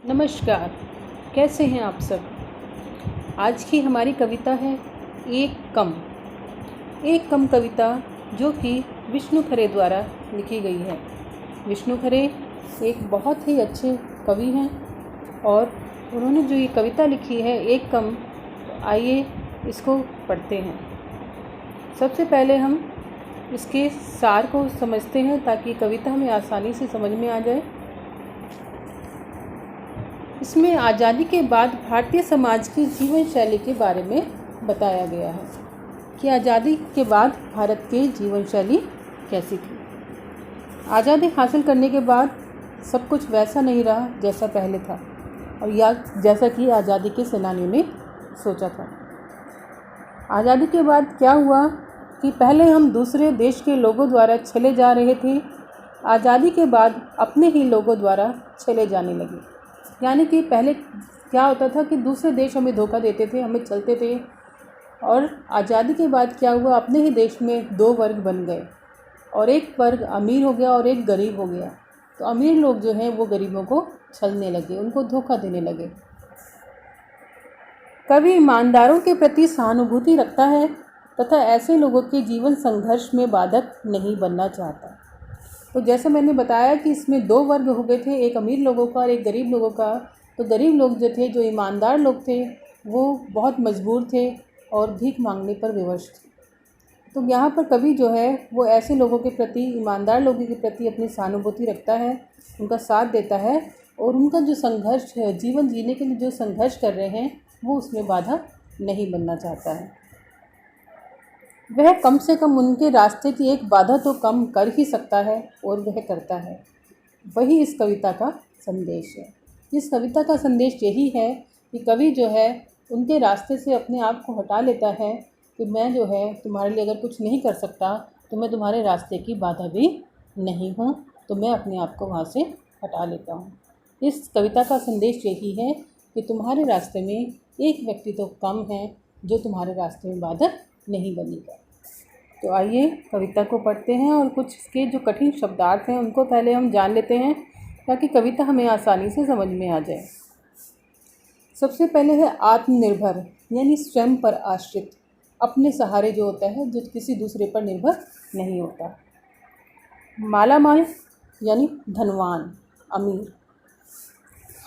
नमस्कार। कैसे हैं आप सब। आज की हमारी कविता है एक कम। एक कम कविता जो कि विष्णु खरे द्वारा लिखी गई है। विष्णु खरे एक बहुत ही अच्छे कवि हैं और उन्होंने जो ये कविता लिखी है एक कम, तो आइए इसको पढ़ते हैं। सबसे पहले हम इसके सार को समझते हैं ताकि कविता हमें आसानी से समझ में आ जाए। इसमें आज़ादी के बाद भारतीय समाज की जीवन शैली के बारे में बताया गया है कि आज़ादी के बाद भारत की जीवन शैली कैसी थी। आज़ादी हासिल करने के बाद सब कुछ वैसा नहीं रहा जैसा पहले था और या जैसा कि आज़ादी के सेनानियों ने सोचा था। आज़ादी के बाद क्या हुआ कि पहले हम दूसरे देश के लोगों द्वारा छले जा रहे थे, आज़ादी के बाद अपने ही लोगों द्वारा छले जाने लगे। यानी कि पहले क्या होता था कि दूसरे देश हमें धोखा देते थे, हमें चलते थे, और आज़ादी के बाद क्या हुआ, अपने ही देश में दो वर्ग बन गए और एक वर्ग अमीर हो गया और एक गरीब हो गया। तो अमीर लोग जो हैं वो गरीबों को छलने लगे, उनको धोखा देने लगे। कवि ईमानदारों के प्रति सहानुभूति रखता है तथा ऐसे लोगों के जीवन संघर्ष में बाधक नहीं बनना चाहता। तो जैसे मैंने बताया कि इसमें दो वर्ग हो गए थे, एक अमीर लोगों का और एक गरीब लोगों का। तो गरीब लोग जो थे, जो ईमानदार लोग थे, वो बहुत मजबूर थे और भीख मांगने पर विवश थे। तो यहाँ पर कवि जो है वो ऐसे लोगों के प्रति, ईमानदार लोगों के प्रति अपनी सहानुभूति रखता है, उनका साथ देता है और उनका जो संघर्ष है, जीवन जीने के लिए जो संघर्ष कर रहे हैं, वो उसमें बाधा नहीं बनना चाहता है। वह कम से कम उनके रास्ते की एक बाधा तो कम कर ही सकता है और वह करता है। वही इस कविता का संदेश है। इस कविता का संदेश यही है कि कवि जो है उनके रास्ते से अपने आप को हटा लेता है कि मैं जो है तुम्हारे लिए अगर कुछ नहीं कर सकता तो मैं तुम्हारे रास्ते की बाधा भी नहीं हूँ, तो मैं अपने आप को वहाँ से हटा लेता हूँ। इस कविता का संदेश यही है कि तुम्हारे रास्ते में एक व्यक्ति तो कम है जो तुम्हारे रास्ते में बाधक नहीं बनेगा। तो आइए कविता को पढ़ते हैं और कुछ इसके जो कठिन शब्दार्थ हैं उनको पहले हम जान लेते हैं ताकि कविता हमें आसानी से समझ में आ जाए। सबसे पहले है आत्मनिर्भर, यानी स्वयं पर आश्रित, अपने सहारे जो होता है, जो किसी दूसरे पर निर्भर नहीं होता। मालामाल यानी धनवान, अमीर।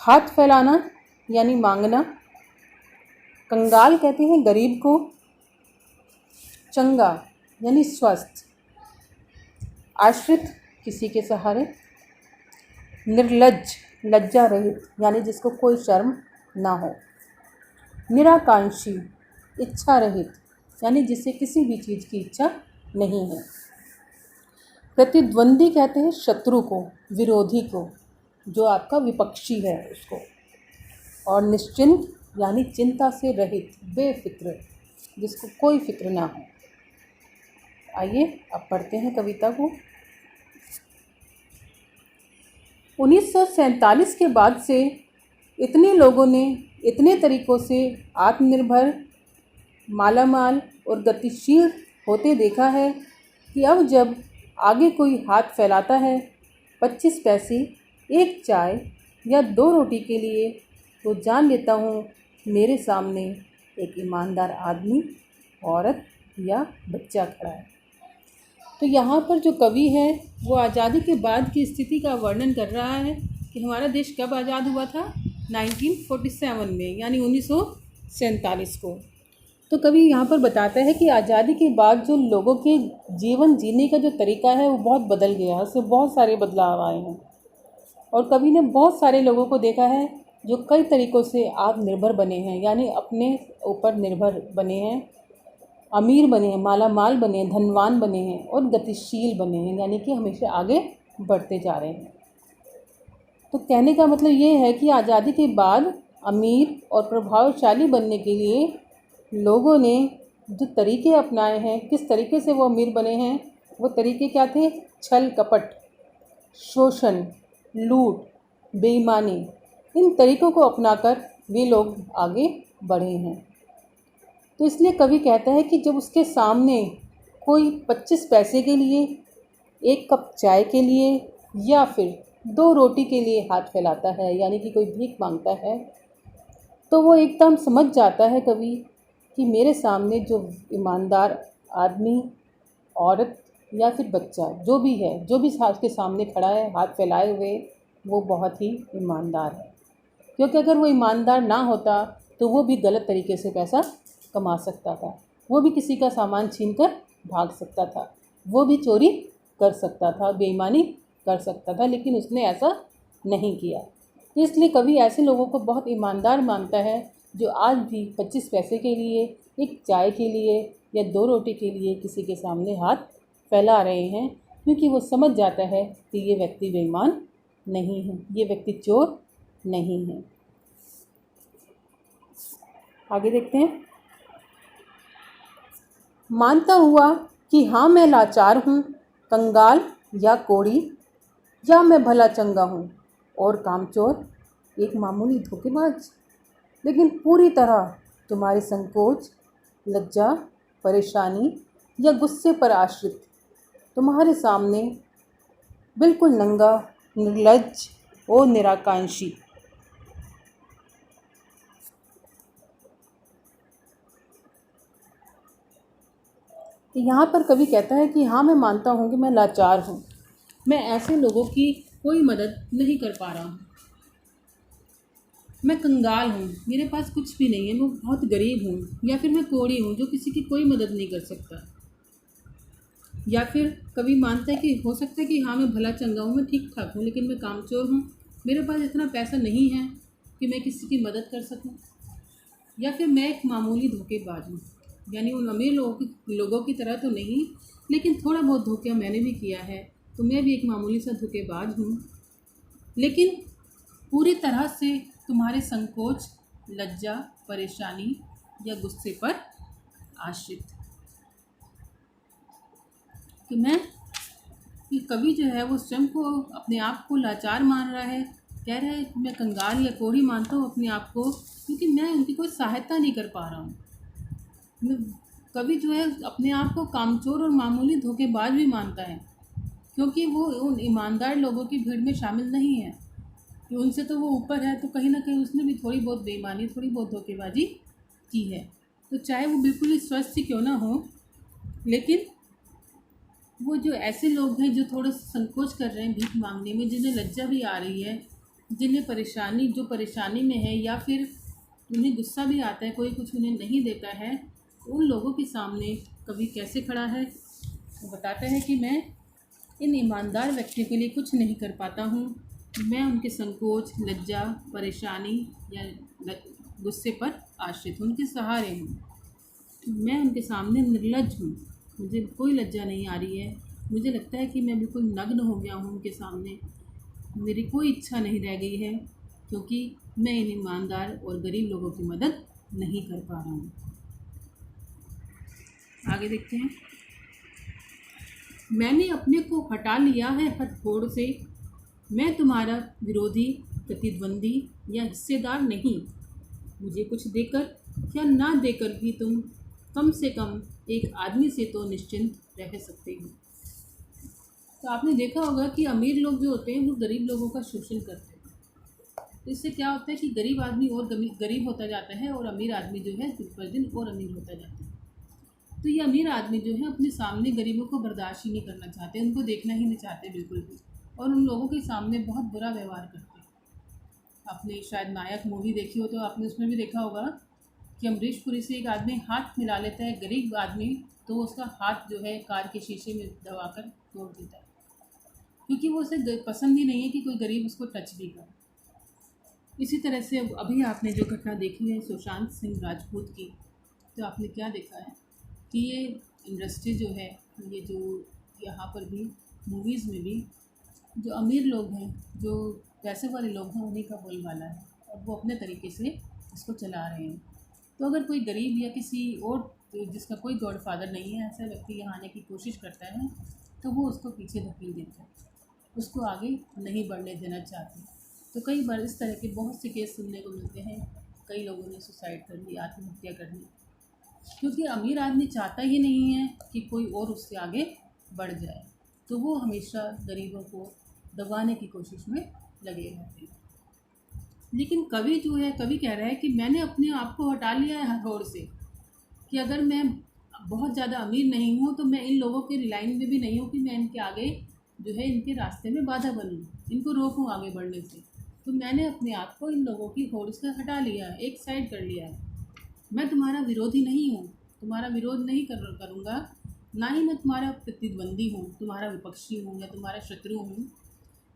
हाथ फैलाना यानी मांगना। कंगाल कहते हैं गरीब को। चंगा यानी स्वस्थ। आश्रित किसी के सहारे। निर्लज्ज, लज्जा रहित, यानी जिसको कोई शर्म ना हो। निराकांक्षी, इच्छा रहित, यानी जिसे किसी भी चीज़ की इच्छा नहीं है। प्रतिद्वंदी कहते हैं शत्रु को, विरोधी को, जो आपका विपक्षी है उसको। और निश्चिंत यानी चिंता से रहित, बेफिक्र, जिसको कोई फिक्र ना हो। आइए अब पढ़ते हैं कविता को। 1947 के बाद से इतने लोगों ने इतने तरीक़ों से आत्मनिर्भर, मालामाल और गतिशील होते देखा है कि अब जब आगे कोई हाथ फैलाता है 25 पैसे, एक चाय या 2 रोटी के लिए, तो जान लेता हूँ मेरे सामने एक ईमानदार आदमी, औरत या बच्चा खड़ा है। तो यहाँ पर जो कवि है वो आज़ादी के बाद की स्थिति का वर्णन कर रहा है कि हमारा देश कब आज़ाद हुआ था, 1947 में, यानी 1947 को। तो कवि यहाँ पर बताता है कि आज़ादी के बाद जो लोगों के जीवन जीने का जो तरीका है वो बहुत बदल गया है, उसमें बहुत सारे बदलाव आए हैं। और कवि ने बहुत सारे लोगों को देखा है जो कई तरीक़ों से आत्मनिर्भर बने हैं, यानी अपने ऊपर निर्भर बने हैं, अमीर बने हैं, मालामाल बने हैं, धनवान बने हैं और गतिशील बने हैं, यानी कि हमेशा आगे बढ़ते जा रहे हैं। तो कहने का मतलब ये है कि आज़ादी के बाद अमीर और प्रभावशाली बनने के लिए लोगों ने जो तरीके अपनाए हैं, किस तरीके से वो अमीर बने हैं, वो तरीके क्या थे? छल कपट, शोषण, लूट, बेईमानी, इन तरीक़ों को अपनाकर वे लोग आगे बढ़े हैं। तो इसलिए कवि कहता है कि जब उसके सामने कोई 25 पैसे के लिए, एक कप चाय के लिए या फिर दो रोटी के लिए हाथ फैलाता है, यानी कि कोई भीख मांगता है, तो वो एकदम समझ जाता है कवि कि मेरे सामने जो ईमानदार आदमी, औरत या फिर बच्चा जो भी है, जो भी उसके सामने खड़ा है हाथ फैलाए हुए, वो बहुत ही ईमानदार है। क्योंकि अगर वो ईमानदार ना होता तो वो भी गलत तरीके से पैसा कमा सकता था, वो भी किसी का सामान छीन कर भाग सकता था, वो भी चोरी कर सकता था, बेईमानी कर सकता था, लेकिन उसने ऐसा नहीं किया। तो इसलिए कवि ऐसे लोगों को बहुत ईमानदार मानता है जो आज भी 25 पैसे के लिए, एक चाय के लिए या दो रोटी के लिए किसी के सामने हाथ फैला रहे हैं, क्योंकि वो समझ जाता है कि ये व्यक्ति बेईमान नहीं है, ये व्यक्ति चोर नहीं है। आगे देखते हैं। मानता हुआ कि हाँ मैं लाचार हूँ, कंगाल या कोढ़ी, या मैं भला चंगा हूँ और कामचोर, एक मामूली धोखेबाज, लेकिन पूरी तरह तुम्हारे संकोच, लज्जा, परेशानी या गुस्से पर आश्रित, तुम्हारे सामने बिल्कुल नंगा, निर्लज्ज और निराकांक्षी। यहाँ पर कवि कहता है कि हाँ मैं मानता हूँ कि मैं लाचार हूँ, मैं ऐसे लोगों की कोई मदद नहीं कर पा रहा हूँ, मैं कंगाल हूँ, मेरे पास कुछ भी नहीं है, मैं बहुत गरीब हूँ, या फिर मैं कोढ़ी हूँ जो किसी की कोई मदद नहीं कर सकता। या फिर कवि मानता है कि हो सकता है कि हाँ मैं भला चंगा हूँ, मैं ठीक ठाक हूँ, लेकिन मैं कामचोर हूँ, मेरे पास इतना पैसा नहीं है कि मैं किसी की मदद कर सकूँ। या फिर मैं एक मामूली धोखेबाज हूँ, यानी उन अमीर लोगों की तरह तो नहीं, लेकिन थोड़ा बहुत धोखा मैंने भी किया है, तो मैं भी एक मामूली सा धोखेबाज हूँ, लेकिन पूरी तरह से तुम्हारे संकोच, लज्जा, परेशानी या गुस्से पर आश्रित। कि मैं कि कवि जो है वो स्वयं को, अपने आप को लाचार मान रहा है, कह रहा है कि मैं कंगाल या कोढ़ी मानता हूँ अपने आप को, क्योंकि मैं उनकी कोई सहायता नहीं कर पा रहा हूँ। कवि जो है अपने आप को कामचोर और मामूली धोखेबाज भी मानता है, क्योंकि वो उन ईमानदार लोगों की भीड़ में शामिल नहीं है, कि उनसे तो वो ऊपर है, तो कहीं ना कहीं उसने भी थोड़ी बहुत बेईमानी, थोड़ी बहुत धोखेबाजी की है। तो चाहे वो बिल्कुल ही स्वस्थ ही क्यों ना हो, लेकिन वो जो ऐसे लोग हैं जो थोड़ा संकोच कर रहे हैं भीख मांगने में, जिन्हें लज्जा भी आ रही है, जिन्हें परेशानी, जो परेशानी में है, या फिर उन्हें गुस्सा भी आता है, कोई कुछ उन्हें नहीं देता है, उन लोगों के सामने कवि कैसे खड़ा है, वो बताता है कि मैं इन ईमानदार व्यक्तियों के लिए कुछ नहीं कर पाता हूँ, मैं उनके संकोच, लज्जा, परेशानी या गुस्से पर आश्रित हूँ, उनके सहारे हूँ, मैं उनके सामने निर्लज्ज हूँ, मुझे कोई लज्जा नहीं आ रही है, मुझे लगता है कि मैं बिल्कुल नग्न हो गया हूँ उनके सामने, मेरी कोई इच्छा नहीं रह गई है, क्योंकि मैं इन ईमानदार और गरीब लोगों की मदद नहीं कर पा रहा हूँ। आगे देखते हैं। मैंने अपने को हटा लिया है हथौड़ से, मैं तुम्हारा विरोधी, प्रतिद्वंदी या हिस्सेदार नहीं, मुझे कुछ देकर या ना देकर भी तुम कम से कम एक आदमी से तो निश्चिंत रह सकते हो। तो आपने देखा होगा कि अमीर लोग जो होते हैं वो गरीब लोगों का शोषण करते हैं, तो इससे क्या होता है कि गरीब आदमी और गरीब होता जाता है और अमीर आदमी जो है दिन पर दिन और अमीर होता जाता है। तो ये अमीर आदमी जो है अपने सामने गरीबों को बर्दाश्त ही नहीं करना चाहते, उनको देखना ही नहीं चाहते बिल्कुल भी, और उन लोगों के सामने बहुत बुरा व्यवहार करते हैं। आपने शायद नायक मूवी देखी हो तो आपने उसमें भी देखा होगा कि अमरीश पुरी से एक आदमी हाथ मिला लेता है गरीब आदमी, तो उसका हाथ जो है कार के शीशे में दबाकर तोड़ देता है, क्योंकि वो उसे पसंद ही नहीं है कि कोई गरीब उसको टच भी करे। इसी तरह से अभी आपने जो घटना देखी है सुशांत सिंह राजपूत की, तो आपने क्या देखा है कि ये इंडस्ट्री जो है, ये जो यहाँ पर भी मूवीज़ में भी जो अमीर लोग हैं, जो पैसे वाले लोग हैं, उन्हीं का बोलबाला है और वो अपने तरीके से इसको चला रहे हैं। तो अगर कोई गरीब या किसी और जिसका कोई गॉड फादर नहीं है, ऐसा व्यक्ति यहाँ आने की कोशिश करता है, तो वो उसको पीछे धकेल देता है, उसको आगे नहीं बढ़ने देना चाहते। तो कई बार इस तरह के बहुत से केस सुनने को मिलते हैं, कई लोगों ने सुसाइड कर ली, आत्महत्या कर ली, क्योंकि अमीर आदमी चाहता ही नहीं है कि कोई और उससे आगे बढ़ जाए, तो वो हमेशा गरीबों को दबाने की कोशिश में लगे रहते हैं। लेकिन कवि जो है, कवि कह रहा है कि मैंने अपने आप को हटा लिया है हथौड़ से, कि अगर मैं बहुत ज़्यादा अमीर नहीं हूँ तो मैं इन लोगों के लाइन में भी नहीं हूँ कि मैं इनके आगे जो है इनके रास्ते में बाधा बनूँ, इनको रोकूँ आगे बढ़ने से। तो मैंने अपने आप को इन लोगों की होड़ से हटा लिया है, एक साइड कर लिया है। मैं तुम्हारा विरोधी नहीं हूँ, तुम्हारा विरोध नहीं करूँगा, ना ही मैं तुम्हारा प्रतिद्वंदी हूँ, तुम्हारा विपक्षी हूँ या तुम्हारा शत्रु हूँ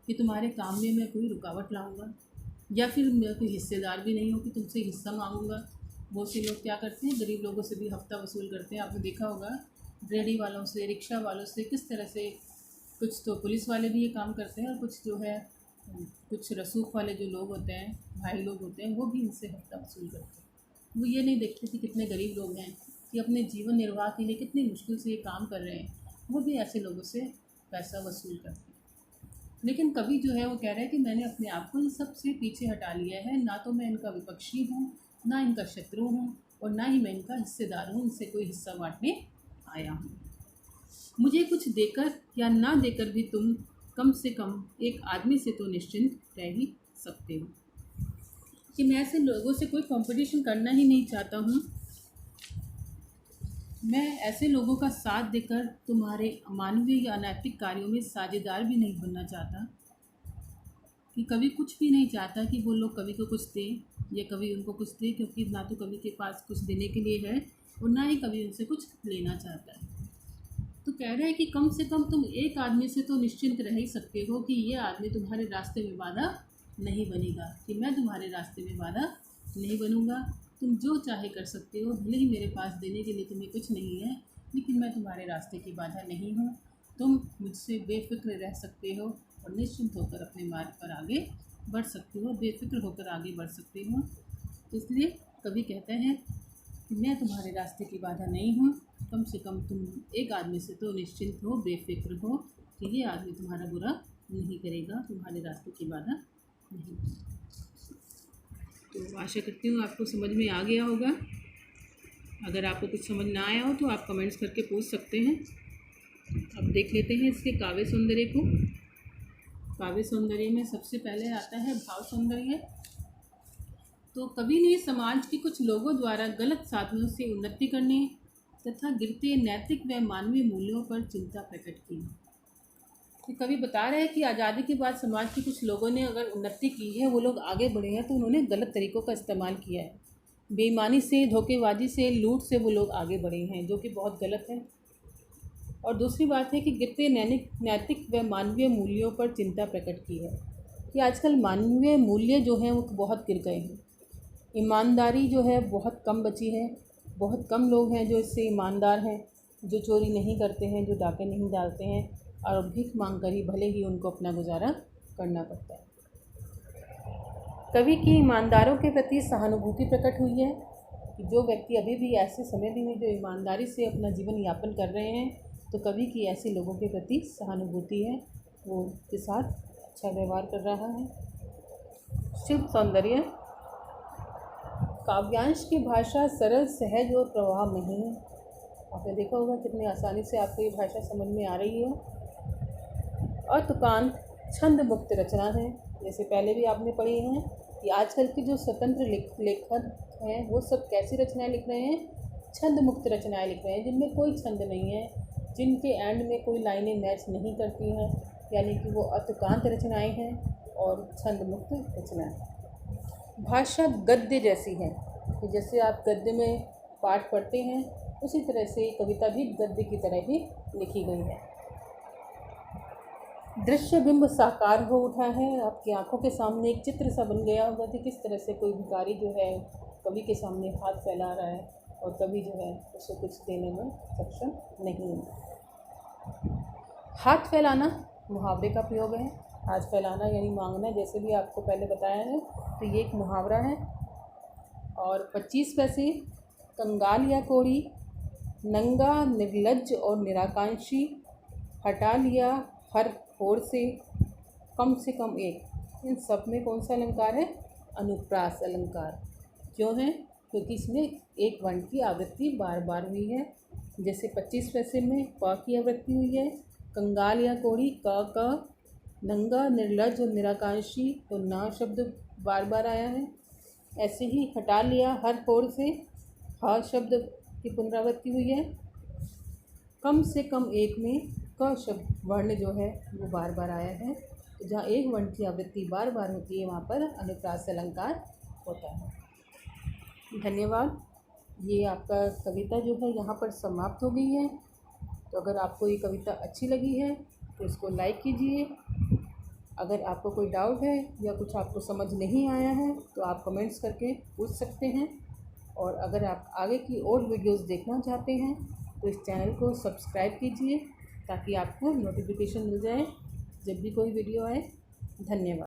कि तुम्हारे काम में मैं कोई रुकावट लाऊंगा, या फिर मैं कोई हिस्सेदार भी नहीं हूँ कि तुमसे हिस्सा मांगूंगा। बहुत से लोग क्या करते हैं, गरीब लोगों से भी हफ्ता वसूल करते हैं। आपने देखा होगा रेहड़ी वालों से, रिक्शा वालों से किस तरह से, कुछ तो पुलिस वाले भी ये काम करते हैं और कुछ जो है कुछ रसूख वाले जो लोग होते हैं, भाई लोग होते हैं, वो भी इनसे हफ्ता वसूल करते हैं। वो ये नहीं देखते कि कितने गरीब लोग हैं, कि अपने जीवन निर्वाह के लिए कितनी मुश्किल से ये काम कर रहे हैं, वो भी ऐसे लोगों से पैसा वसूल करते हैं। लेकिन कवि जो है वो कह रहा है कि मैंने अपने आप को इन सब से पीछे हटा लिया है, ना तो मैं इनका विपक्षी हूँ, ना इनका शत्रु हूँ, और ना ही मैं इनका हिस्सेदार हूँ, इनसे कोई हिस्सा बांटने आया हूँ। मुझे कुछ देकर या ना देकर भी तुम कम से कम एक आदमी से तो निश्चिंत रह ही सकते हो। कि मैं ऐसे लोगों से कोई कंपटीशन करना ही नहीं चाहता हूँ, मैं ऐसे लोगों का साथ देकर तुम्हारे अमानवीय या अनैतिक कार्यों में साझेदार भी नहीं बनना चाहता। कि कवि कुछ भी नहीं चाहता कि वो लोग कवि को कुछ दें या कवि उनको कुछ दे, क्योंकि ना तो कवि के पास कुछ देने के लिए है और ना ही कवि उनसे कुछ लेना चाहता है। तो कह रहे हैं कि कम से कम तुम एक आदमी से तो निश्चिंत रह ही सकते हो कि ये आदमी तुम्हारे रास्ते में बाधा नहीं बनेगा, कि मैं तुम्हारे रास्ते में बाधा नहीं बनूंगा। तुम जो चाहे कर सकते हो, भले ही मेरे पास देने के लिए तुम्हें कुछ नहीं है, लेकिन मैं तुम्हारे रास्ते की बाधा नहीं हूँ। तुम मुझसे बेफिक्र रह सकते हो और निश्चिंत होकर अपने मार्ग पर आगे बढ़ सकते हो, बेफिक्र होकर आगे बढ़ सकते हो। इसलिए कवि कहते हैं कि मैं तुम्हारे रास्ते की बाधा नहीं हूँ, कम से कम तुम एक आदमी से तो निश्चिंत हो, बेफिक्र हो कि ये आदमी तुम्हारा बुरा नहीं करेगा, तुम्हारे रास्ते की बाधा नहीं। तो आशा करती हूँ आपको समझ में आ गया होगा। अगर आपको कुछ समझ ना आया हो तो आप कमेंट्स करके पूछ सकते हैं। अब देख लेते हैं इसके काव्य सौंदर्य को। काव्य सौंदर्य में सबसे पहले आता है भाव सौंदर्य। तो कवि ने समाज के कुछ लोगों द्वारा गलत साधनों से उन्नति करने तथा गिरते नैतिक व मानवीय मूल्यों पर चिंता प्रकट की। तो कवि बता रहे हैं कि आज़ादी के बाद समाज के कुछ लोगों ने अगर उन्नति की है, वो लोग आगे बढ़े हैं, तो उन्होंने गलत तरीक़ों का इस्तेमाल किया है। बेईमानी से, धोखेबाजी से, लूट से वो लोग आगे बढ़े हैं, जो कि बहुत गलत है। और दूसरी बात है कि गिरते नैतिक व मानवीय मूल्यों पर चिंता प्रकट की है कि आजकल मानवीय मूल्य जो हैं वो बहुत गिर गए हैं। ईमानदारी जो है बहुत कम बची है। बहुत कम लोग हैं जो इससे ईमानदार हैं, जो चोरी नहीं करते हैं, जो डाके नहीं डालते हैं, और भीख मांग कर ही भले ही उनको अपना गुजारा करना पड़ता है। कवि की ईमानदारों के प्रति सहानुभूति प्रकट हुई है कि जो व्यक्ति अभी भी ऐसे समय में जो ईमानदारी से अपना जीवन यापन कर रहे हैं, तो कवि की ऐसे लोगों के प्रति सहानुभूति है, वो उनके साथ अच्छा व्यवहार कर रहा है। शिल्प सौंदर्य। काव्यांश की भाषा सरल, सहज और प्रवाहमयी है। आपने देखा होगा कितनी आसानी से आपको ये भाषा समझ में आ रही है। और तुकांत छंद मुक्त रचना है। जैसे पहले भी आपने पढ़ी हैं कि आजकल के जो स्वतंत्र लेखक हैं वो सब कैसी रचनाएं लिख रहे हैं, छंद मुक्त रचनाएं लिख रहे हैं, जिनमें कोई छंद नहीं है, जिनके एंड में कोई लाइनें मैच नहीं करती हैं, यानी कि वो अतुकांत रचनाएं हैं और छंद मुक्त रचनाएं। भाषा गद्य जैसी है कि जैसे आप गद्य में पाठ पढ़ते हैं, उसी तरह से कविता भी गद्य की तरह ही लिखी गई है। दृश्य बिंब साकार हो उठा है। आपकी आंखों के सामने एक चित्र सा बन गया होगा कि किस तरह से कोई भिखारी जो है कवि के सामने हाथ फैला रहा है और कवि जो है उसे कुछ देने में सक्षम नहीं है। हाथ फैलाना मुहावरे का प्रयोग है। हाथ फैलाना यानी मांगना, जैसे भी आपको पहले बताया है, तो ये एक मुहावरा है। और 25 पैसे। कंगाल या कोड़ी, नंगा, निर्लज्ज और निराकांक्षी, हटा लिया हर होड़ से कम एक। इन सब में कौन सा अलंकार है? अनुप्रास अलंकार। क्यों है? क्योंकि इसमें एक वर्ण की आवृत्ति बार बार हुई है। जैसे 25 पैसे में क की आवृत्ति हुई है, कंगाल या कोड़ी क, नंगा, निर्लज और निराकांक्षी, तो ना शब्द बार बार आया है। ऐसे ही हटा लिया हर ओर से, हा शब्द की पुनरावृत्ति हुई है। कम से कम एक में क शब्द वर्ण जो है वो बार बार आया है। तो जहाँ एक वर्ण की आवृत्ति बार बार होती है वहाँ पर अनुप्रास अलंकार होता है। धन्यवाद। ये आपका कविता जो है यहाँ पर समाप्त हो गई है। तो अगर आपको ये कविता अच्छी लगी है तो इसको लाइक कीजिए। अगर आपको कोई डाउट है या कुछ आपको समझ नहीं आया है तो आप कमेंट्स करके पूछ सकते हैं। और अगर आप आगे की और वीडियोस देखना चाहते हैं तो इस चैनल को सब्सक्राइब कीजिए ताकि आपको नोटिफिकेशन मिल जाए जब भी कोई वीडियो आए। धन्यवाद।